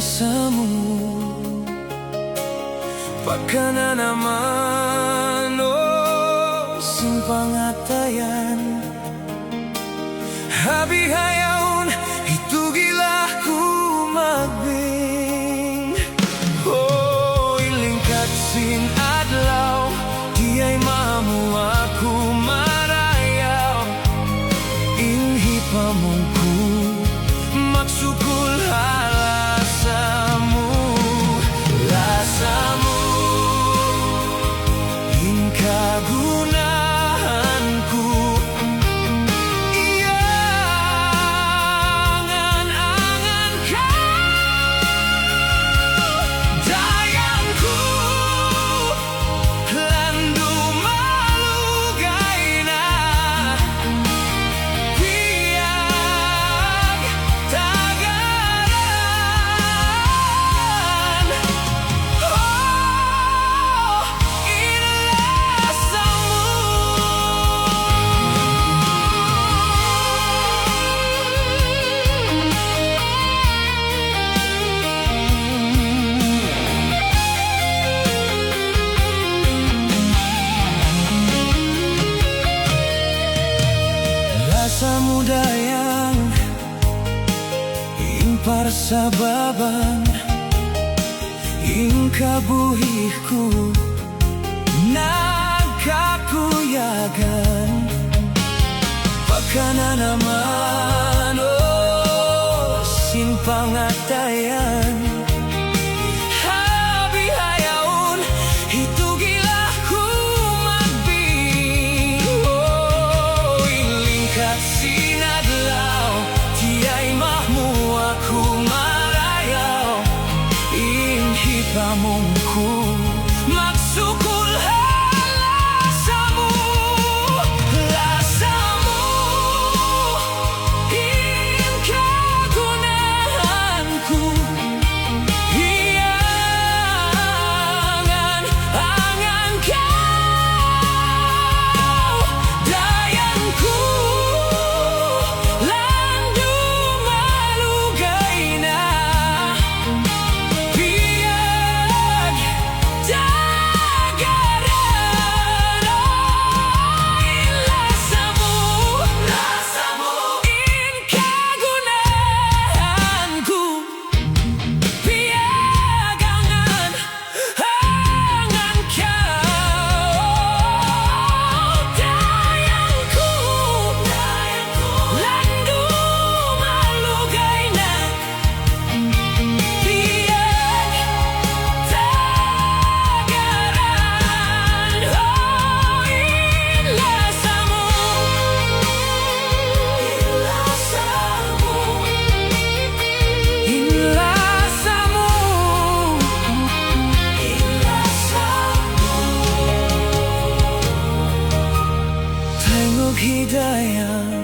lasamu pagka naman simpang atayan habihayaon itugilah ku magbing ilingkat sin adlaw diay mamu aku marayaw inhi pamungku magsukul halasamu lasamu inkagunahanku iangan-angan kau dayangku landu malugay na biag tagaran lasamu dayang ing parsababan ing kabuhihku nagkakuyagan pagka naman simpang atayan habihayaon itugilah ku magbing ilingkat sinadlaw tiay mahmu aku marayaw inhi pamungku magsukul halasamu lasamu inkagunahanku iangan-angan kau dayangku landu malugay na biag tagaran lasamu inkagunahanku biagangan angan kau dayangku landu malugay na biag tagaran inlasamu tengok hidayah